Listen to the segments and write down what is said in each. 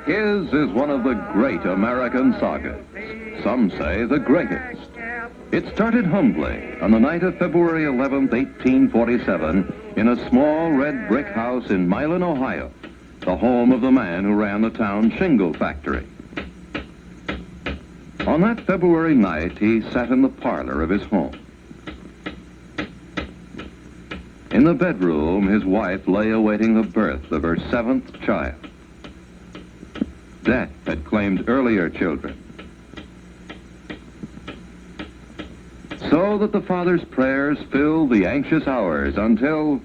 His is one of the great American sagas. Some say the greatest. It started humbly on the night of February 11th, 1847, in a small red brick house in Milan, Ohio, the home of the man who ran the town shingle factory. On that February night, he sat in the parlor of his home. In the bedroom, his wife lay awaiting the birth of her 7th child. Death had claimed earlier children. So that the father's prayers filled the anxious hours until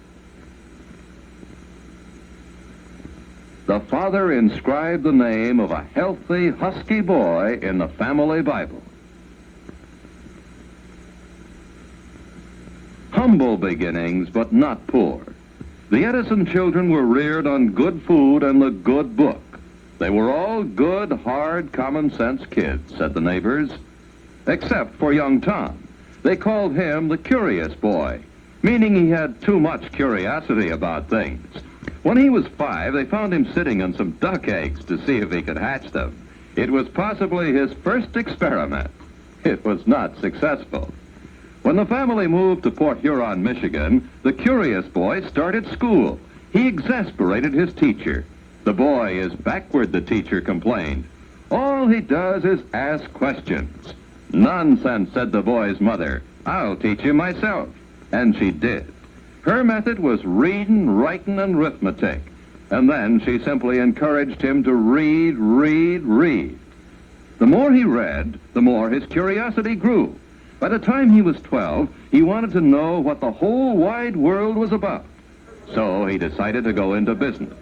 the father inscribed the name of a healthy, husky boy in the family Bible. Humble beginnings, but not poor. The Edison children were reared on good food and the good book. They were all good, hard, common-sense kids, said the neighbors, except for young Tom. They called him the curious boy, meaning he had too much curiosity about things. When he was 5, they found him sitting on some duck eggs to see if he could hatch them. It was possibly his first experiment. It was not successful. When the family moved to Port Huron, Michigan, the curious boy started school. He exasperated his teacher. The boy is backward, the teacher complained. All he does is ask questions. Nonsense, said the boy's mother. I'll teach you myself. And she did. Her method was reading, writing, and arithmetic. And then she simply encouraged him to read, read, read. The more he read, the more his curiosity grew. By the time he was 12, he wanted to know what the whole wide world was about. So he decided to go into business.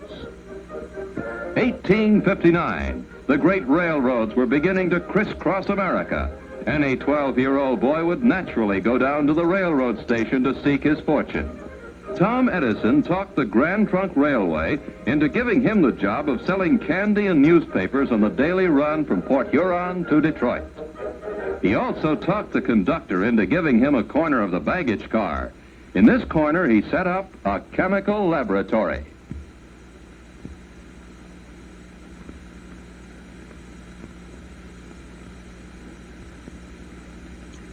1859, the great railroads were beginning to crisscross America. Any 12-year-old boy would naturally go down to the railroad station to seek his fortune. Tom Edison talked the Grand Trunk Railway into giving him the job of selling candy and newspapers on the daily run from Port Huron to Detroit. He also talked the conductor into giving him a corner of the baggage car. In this corner, he set up a chemical laboratory.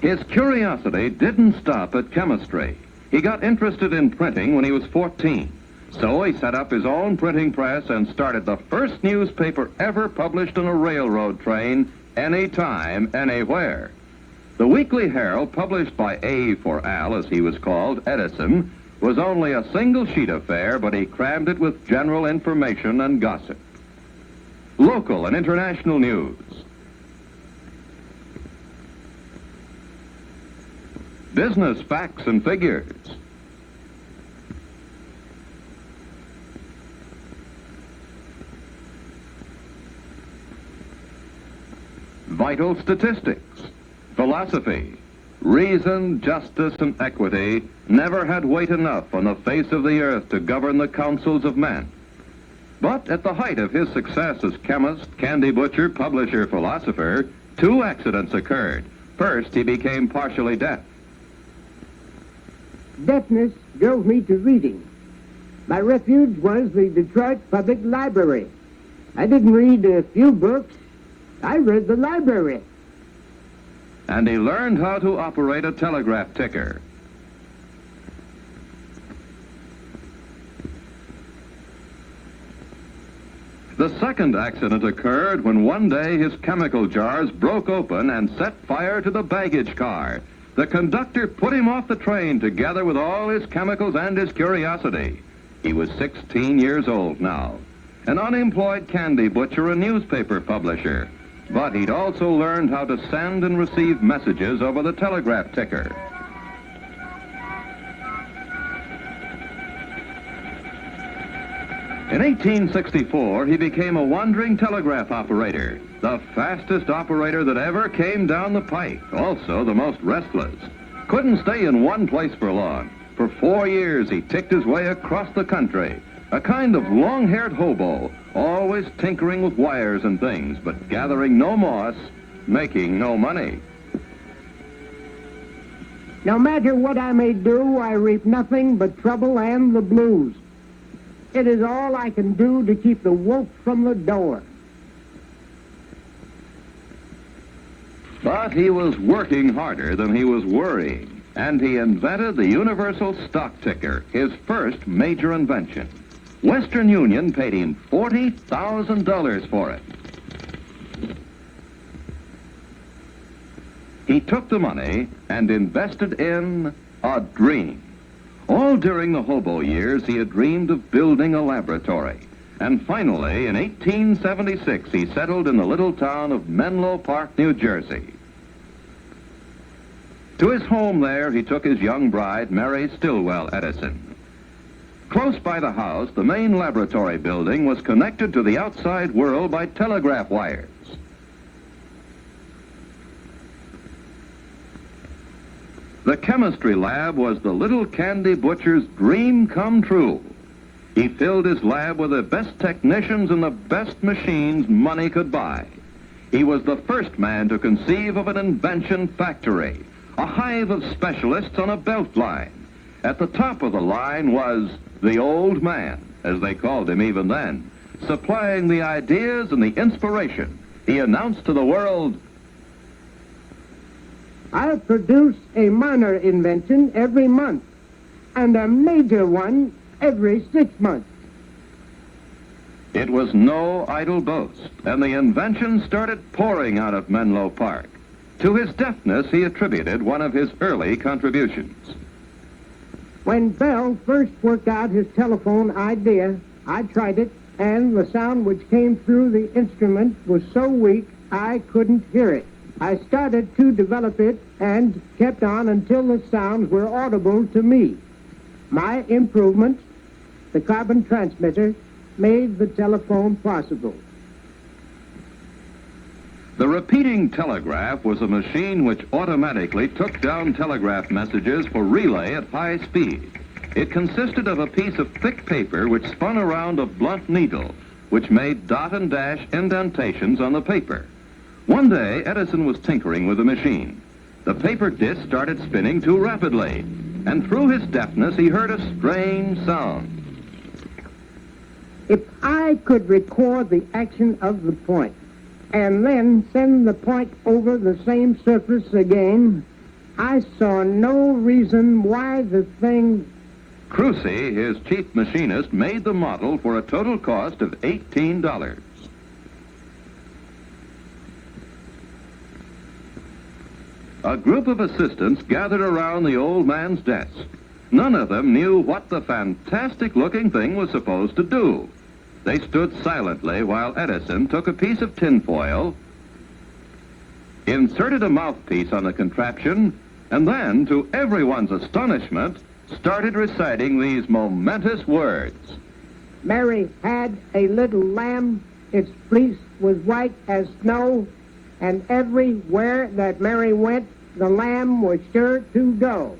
His curiosity didn't stop at chemistry. He got interested in printing when he was 14. So he set up his own printing press and started the first newspaper ever published on a railroad train, anytime, anywhere. The Weekly Herald, published by A for Al, as he was called, Edison, was only a single sheet affair, but he crammed it with general information and gossip. Local and international news. Business facts and figures. Vital statistics. Philosophy. Reason, justice, and equity never had weight enough on the face of the earth to govern the councils of men. But at the height of his success as chemist, candy butcher, publisher, philosopher, 2 accidents occurred. First, he became partially deaf. Deafness drove me to reading. My refuge was the Detroit Public Library. I didn't read a few books. I read the library. And he learned how to operate a telegraph ticker. The second accident occurred when one day his chemical jars broke open and set fire to the baggage car. The conductor put him off the train together with all his chemicals and his curiosity. He was 16 years old now, an unemployed candy butcher and newspaper publisher. But he'd also learned how to send and receive messages over the telegraph ticker. In 1864, he became a wandering telegraph operator, the fastest operator that ever came down the pike, also the most restless. Couldn't stay in one place for long. For 4 years, he ticked his way across the country, a kind of long-haired hobo, always tinkering with wires and things, but gathering no moss, making no money. No matter what I may do, I reap nothing but trouble and the blues. It is all I can do to keep the wolf from the door. But he was working harder than he was worrying, and he invented the universal stock ticker, his first major invention. Western Union paid him $40,000 for it. He took the money and invested in a dream. All during the hobo years, he had dreamed of building a laboratory. And finally, in 1876, he settled in the little town of Menlo Park, New Jersey. To his home there, he took his young bride, Mary Stillwell Edison. Close by the house, the main laboratory building was connected to the outside world by telegraph wires. The chemistry lab was the little candy butcher's dream come true. He filled his lab with the best technicians and the best machines money could buy. He was the first man to conceive of an invention factory, a hive of specialists on a belt line. At the top of the line was the old man, as they called him even then, supplying the ideas and the inspiration. He announced to the world, I produce a minor invention every month and a major one every 6 months. It was no idle boast, and the invention started pouring out of Menlo Park. To his deafness, he attributed one of his early contributions. When Bell first worked out his telephone idea, I tried it, and the sound which came through the instrument was so weak I couldn't hear it. I started to develop it and kept on until the sounds were audible to me. My improvement, the carbon transmitter, made the telephone possible. The repeating telegraph was a machine which automatically took down telegraph messages for relay at high speed. It consisted of a piece of thick paper which spun around a blunt needle, which made dot and dash indentations on the paper. One day, Edison was tinkering with the machine. The paper disc started spinning too rapidly, and through his deafness, he heard a strange sound. If I could record the action of the point and then send the point over the same surface again, I saw no reason why the thing... Crucy, his chief machinist, made the model for a total cost of $18. A group of assistants gathered around the old man's desk. None of them knew what the fantastic-looking thing was supposed to do. They stood silently while Edison took a piece of tinfoil, inserted a mouthpiece on the contraption, and then, to everyone's astonishment, started reciting these momentous words. Mary had a little lamb, its fleece was white as snow, and everywhere that Mary went, the lamb was sure to go.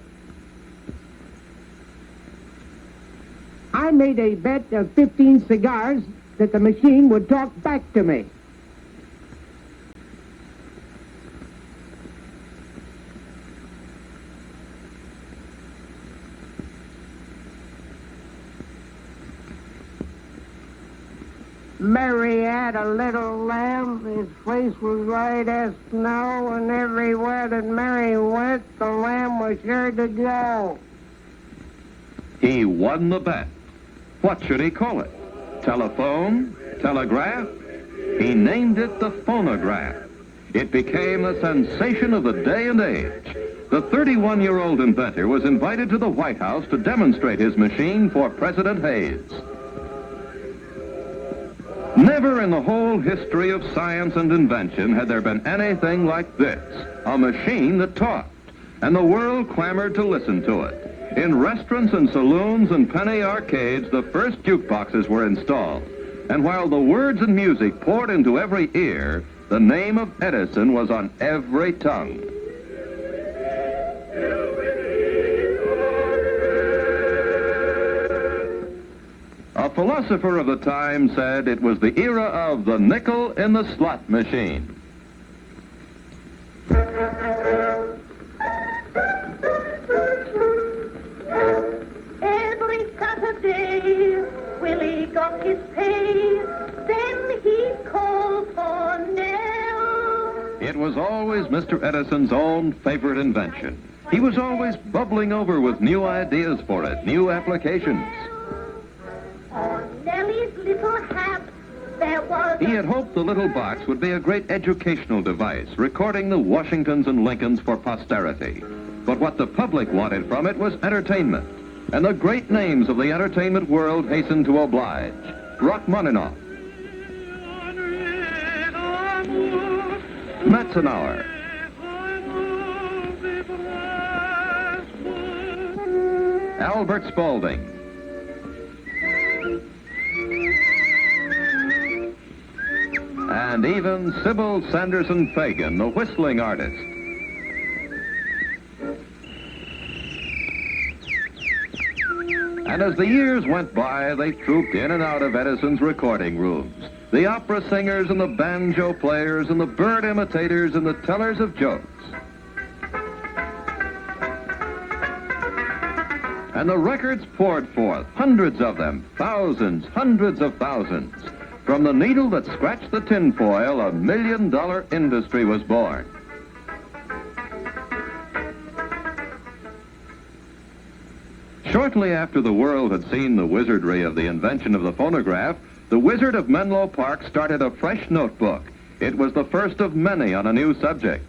I made a bet of 15 cigars that the machine would talk back to me. Mary had a little lamb, his face was white as snow, and everywhere that Mary went, the lamb was sure to go. He won the bet. What should he call it? Telephone? Telegraph? He named it the phonograph. It became the sensation of the day and age. The 31-year-old inventor was invited to the White House to demonstrate his machine for President Hayes. Never in the whole history of science and invention had there been anything like this, a machine that talked, and the world clamored to listen to it. In restaurants and saloons and penny arcades, the first jukeboxes were installed, and while the words and music poured into every ear, the name of Edison was on every tongue. A philosopher of the time said it was the era of the nickel in the slot machine. Every Saturday, Willie got his pay, then he called for Nell. It was was always Mr. Edison's own favorite invention. He was always bubbling over with new ideas for it, new applications. On Nellie's little hat, there was... He had hoped the little box would be a great educational device, recording the Washingtons and Lincolns for posterity. But what the public wanted from it was entertainment. And the great names of the entertainment world hastened to oblige. Rachmaninoff, Metzenauer, Albert Spaulding, and even Sybil Sanderson Fagan, the whistling artist. And as the years went by, they trooped in and out of Edison's recording rooms. The opera singers and the banjo players and the bird imitators and the tellers of jokes. And the records poured forth, hundreds of them, thousands, hundreds of thousands. From the needle that scratched the tinfoil, $1 million industry was born. Shortly after the world had seen the wizardry of the invention of the phonograph, the Wizard of Menlo Park started a fresh notebook. It was the first of many on a new subject.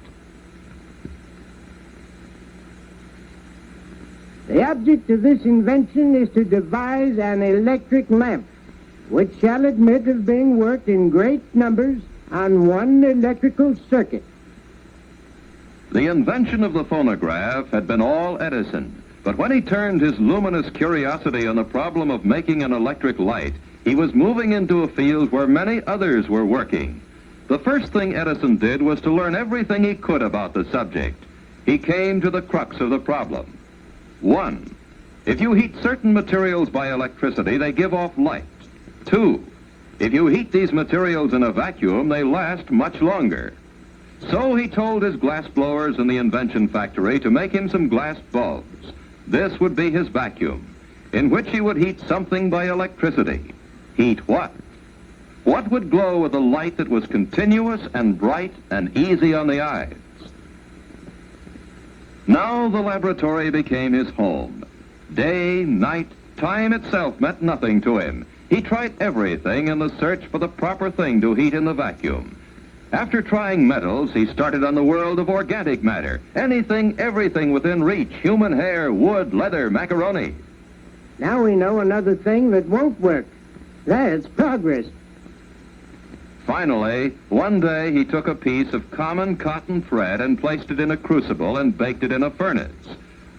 The object of this invention is to devise an electric lamp, which shall admit of being worked in great numbers on one electrical circuit. The invention of the phonograph had been all Edison, but when he turned his luminous curiosity on the problem of making an electric light, he was moving into a field where many others were working. The first thing Edison did was to learn everything he could about the subject. He came to the crux of the problem. 1. If you heat certain materials by electricity, they give off light. 2. If you heat these materials in a vacuum, they last much longer. So he told his glass blowers in the invention factory to make him some glass bulbs. This would be his vacuum, in which he would heat something by electricity. Heat what? What would glow with a light that was continuous and bright and easy on the eyes? Now the laboratory became his home. Day, night, time itself meant nothing to him. He tried everything in the search for the proper thing to heat in the vacuum. After trying metals, he started on the world of organic matter. Anything, everything within reach. Human hair, wood, leather, macaroni. Now we know another thing that won't work. That's progress. Finally, one day he took a piece of common cotton thread and placed it in a crucible and baked it in a furnace.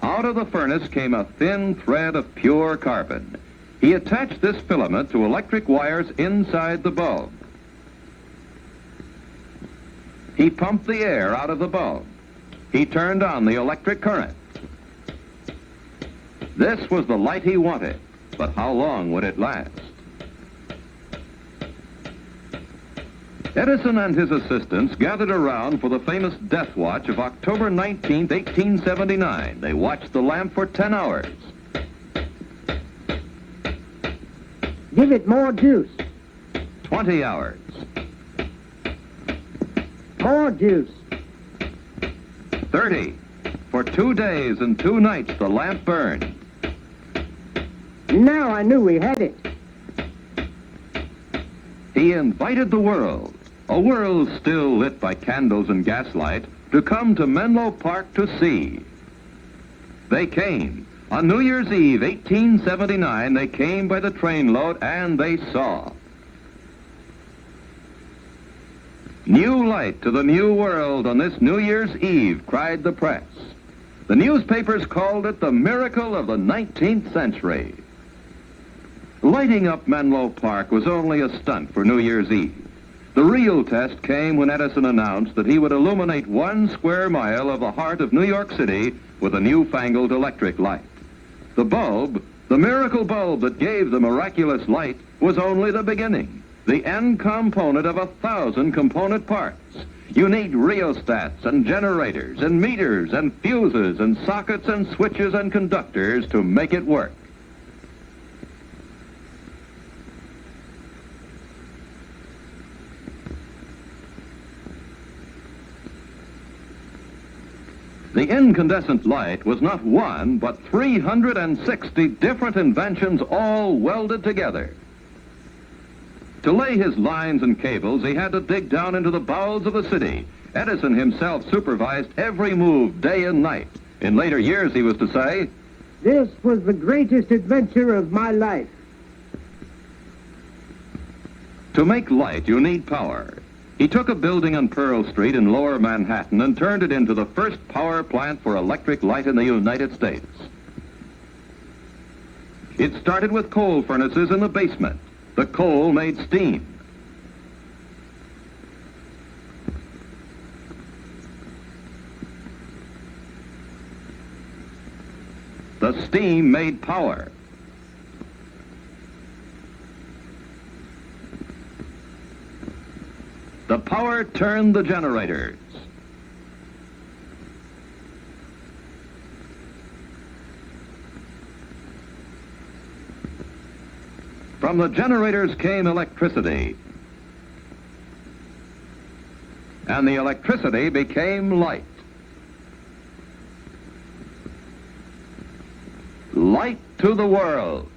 Out of the furnace came a thin thread of pure carbon. He attached this filament to electric wires inside the bulb. He pumped the air out of the bulb. He turned on the electric current. This was the light he wanted, but how long would it last? Edison and his assistants gathered around for the famous death watch of October 19, 1879. They watched the lamp for 10 hours. Give it more juice. 20 hours. More juice. 30. For 2 days and 2 nights, the lamp burned. Now I knew we had it. He invited the world, a world still lit by candles and gaslight, to come to Menlo Park to see. They came. On New Year's Eve, 1879, they came by the trainload and they saw. New light to the new world on this New Year's Eve, cried the press. The newspapers called it the miracle of the 19th century. Lighting up Menlo Park was only a stunt for New Year's Eve. The real test came when Edison announced that he would illuminate 1 square mile of the heart of New York City with a newfangled electric light. The bulb, the miracle bulb that gave the miraculous light, was only the beginning, the end component of 1,000 component parts. You need rheostats and generators and meters and fuses and sockets and switches and conductors to make it work. The incandescent light was not one, but 360 different inventions all welded together. To lay his lines and cables, he had to dig down into the bowels of the city. Edison himself supervised every move day and night. In later years, he was to say, "This was the greatest adventure of my life." to make light, you need power. He took a building on Pearl Street in Lower Manhattan and turned it into the first power plant for electric light in the United States. It started with coal furnaces in the basement. The coal made steam. The steam made power. The power turned the generators. From the generators came electricity. And the electricity became light. Light to the world.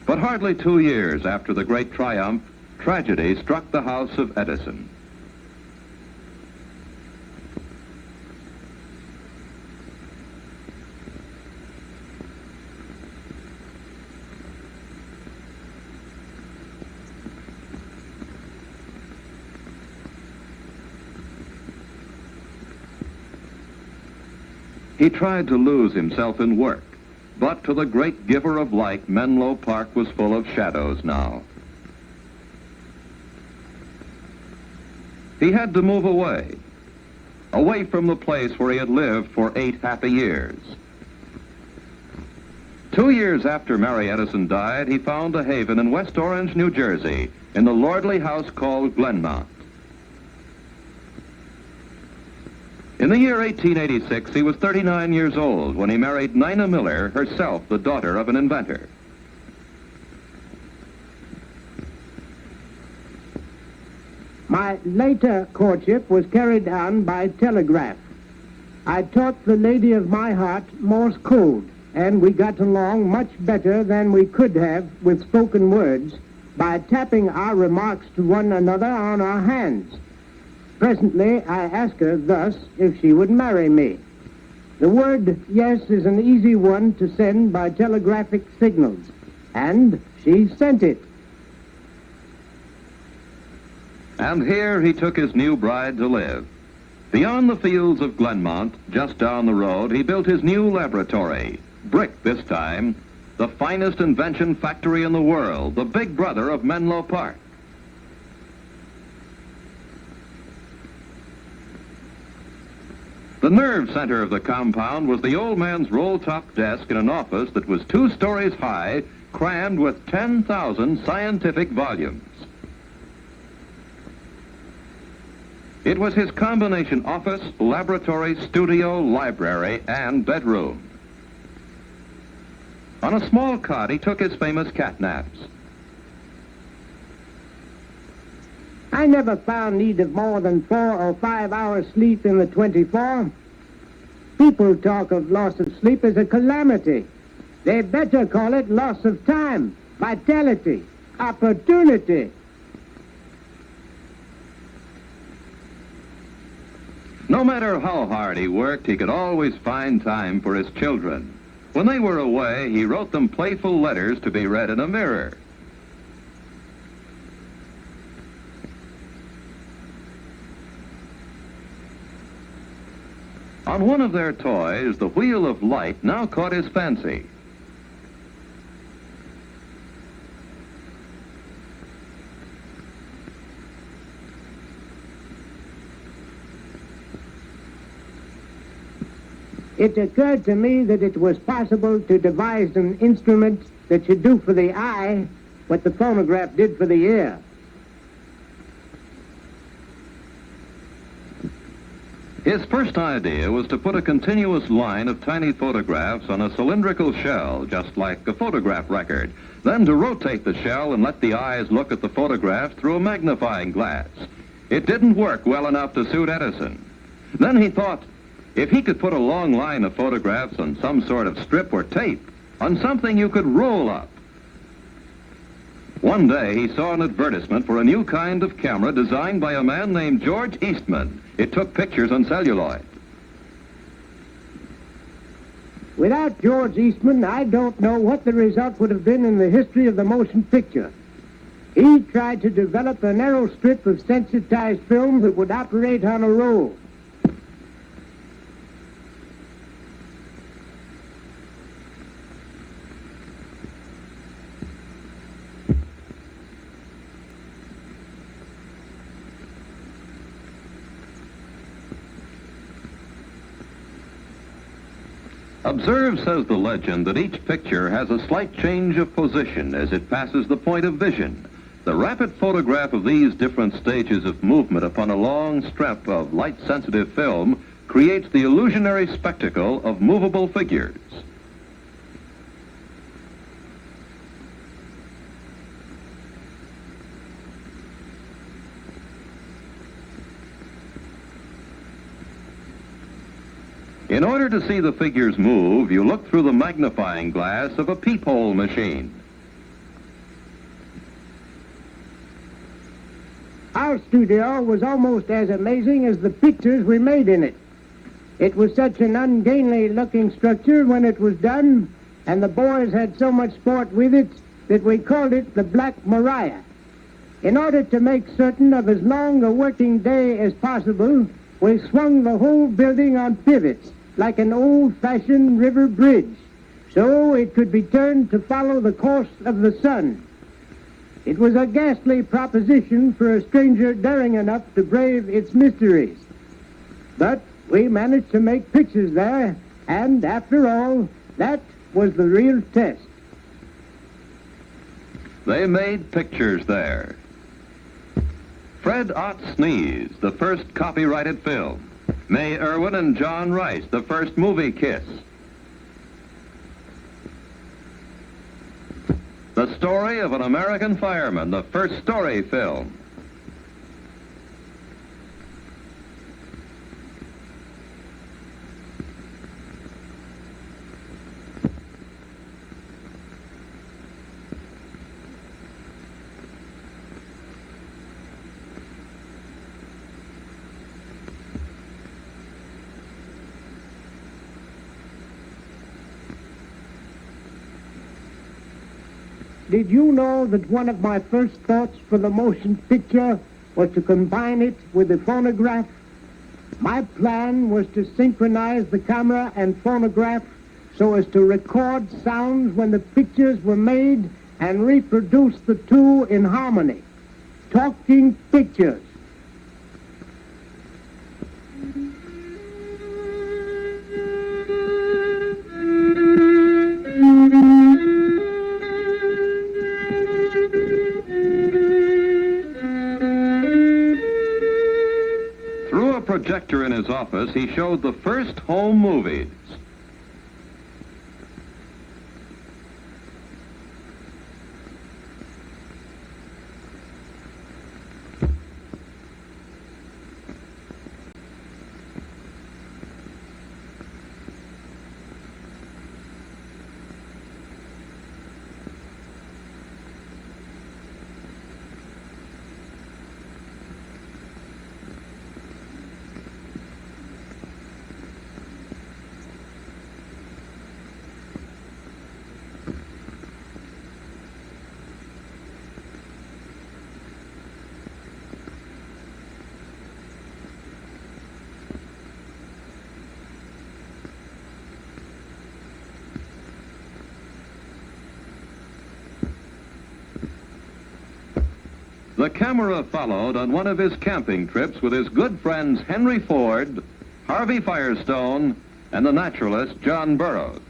But hardly 2 years after the great triumph, tragedy struck the house of Edison. He tried to lose himself in work, but to the great giver of light, Menlo Park was full of shadows now. He had to move away from the place where he had lived for 8 happy years. 2 years after Mary Edison died, he found a haven in West Orange, New Jersey, in the lordly house called Glenmount. In the year 1886, he was 39 years old when he married Nina Miller, herself the daughter of an inventor. My later courtship was carried on by telegraph. I taught the lady of my heart Morse code, and we got along much better than we could have with spoken words by tapping our remarks to one another on our hands. Presently, I asked her thus if she would marry me. The word yes is an easy one to send by telegraphic signals, and she sent it. And here he took his new bride to live. Beyond the fields of Glenmount, just down the road, he built his new laboratory. Brick this time, the finest invention factory in the world, the big brother of Menlo Park. The nerve center of the compound was the old man's roll-top desk in an office that was 2 stories high, crammed with 10,000 scientific volumes. It was his combination office, laboratory, studio, library, and bedroom. On a small cot, he took his famous cat naps. I never found need of more than 4 or 5 hours sleep in the 24. People talk of loss of sleep as a calamity. They better call it loss of time, vitality, opportunity. No matter how hard he worked, he could always find time for his children. When they were away, he wrote them playful letters to be read in a mirror. On one of their toys, the wheel of light now caught his fancy. It occurred to me that it was possible to devise an instrument that should do for the eye what the phonograph did for the ear. His first idea was to put a continuous line of tiny photographs on a cylindrical shell, just like a photograph record, then to rotate the shell and let the eyes look at the photographs through a magnifying glass. It didn't work well enough to suit Edison. Then he thought, if he could put a long line of photographs on some sort of strip or tape, on something you could roll up. One day he saw an advertisement for a new kind of camera designed by a man named George Eastman. It took pictures on celluloid. Without George Eastman, I don't know what the result would have been in the history of the motion picture. He tried to develop a narrow strip of sensitized film that would operate on a roll. Observe, says the legend, that each picture has a slight change of position as it passes the point of vision. The rapid photograph of these different stages of movement upon a long strip of light-sensitive film creates the illusionary spectacle of movable figures. In order to see the figures move, you look through the magnifying glass of a peephole machine. Our studio was almost as amazing as the pictures we made in it. It was such an ungainly-looking structure when it was done, and the boys had so much sport with it that we called it the Black Maria. In order to make certain of as long a working day as possible, we swung the whole building on pivots, like an old-fashioned river bridge, so it could be turned to follow the course of the sun. It was a ghastly proposition for a stranger daring enough to brave its mysteries. But we managed to make pictures there, and after all, that was the real test. They made pictures there. Fred Ott Sneeze, the first copyrighted film. May Irwin and John Rice, the first movie kiss. The story of an American fireman, the first story film. Did you know that one of my first thoughts for the motion picture was to combine it with the phonograph? My plan was to synchronize the camera and phonograph so as to record sounds when the pictures were made and reproduce the two in harmony. Talking pictures. Projector in his office, he showed the first home movies. The camera followed on one of his camping trips with his good friends Henry Ford, Harvey Firestone, and the naturalist John Burroughs.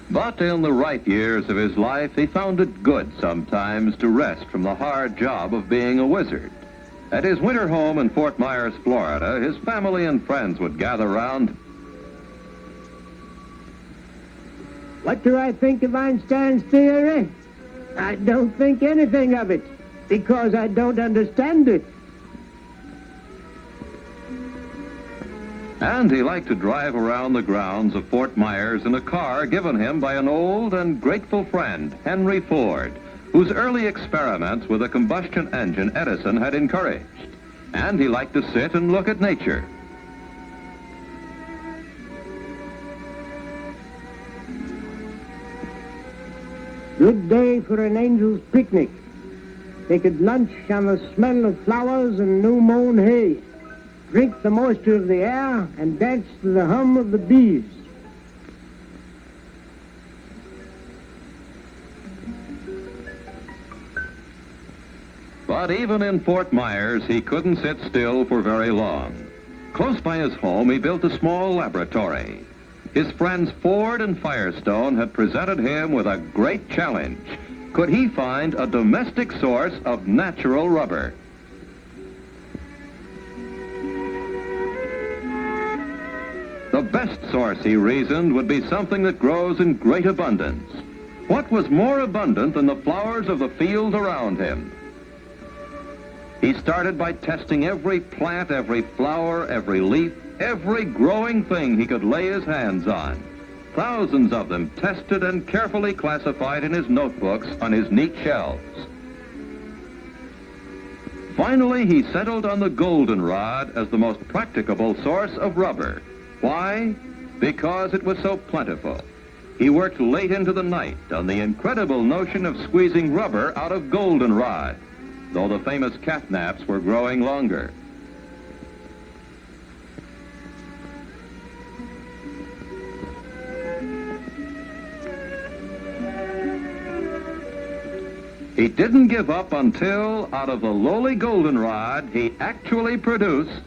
But in the right years of his life, he found it good sometimes to rest from the hard job of being a wizard. At his winter home in Fort Myers, Florida, his family and friends would gather round. What do I think of Einstein's theory? I don't think anything of it, because I don't understand it. And he liked to drive around the grounds of Fort Myers in a car given him by an old and grateful friend, Henry Ford, whose early experiments with a combustion engine Edison had encouraged. And he liked to sit and look at nature. Good day for an angel's picnic. They could lunch on the smell of flowers and new-mown hay, drink the moisture of the air, and dance to the hum of the bees. But even in Fort Myers, he couldn't sit still for very long. Close by his home, he built a small laboratory. His friends Ford and Firestone had presented him with a great challenge. Could he find a domestic source of natural rubber? The best source, he reasoned, would be something that grows in great abundance. What was more abundant than the flowers of the fields around him? He started by testing every plant, every flower, every leaf, every growing thing he could lay his hands on. Thousands of them tested and carefully classified in his notebooks on his neat shelves. Finally, he settled on the goldenrod as the most practicable source of rubber. Why? Because it was so plentiful. He worked late into the night on the incredible notion of squeezing rubber out of goldenrod, though the famous catnaps were growing longer. He didn't give up until, out of the lowly goldenrod, he actually produced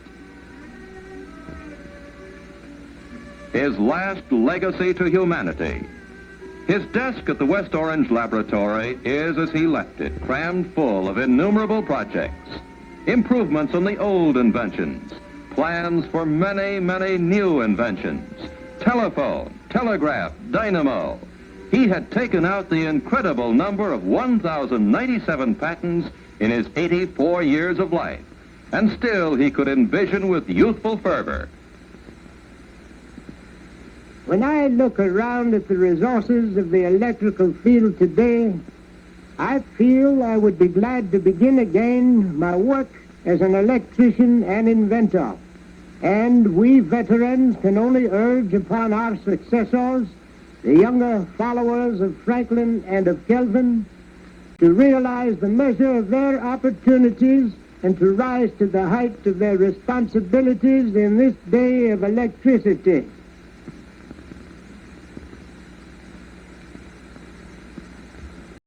his last legacy to humanity. His desk at the West Orange Laboratory is, as he left it, crammed full of innumerable projects, improvements on the old inventions, plans for many, many new inventions, telephone, telegraph, dynamo. He had taken out the incredible number of 1,097 patents in his 84 years of life, and still he could envision with youthful fervor. When I look around at the resources of the electrical field today, I feel I would be glad to begin again my work as an electrician and inventor. And we veterans can only urge upon our successors, the younger followers of Franklin and of Kelvin, to realize the measure of their opportunities and to rise to the height of their responsibilities in this day of electricity.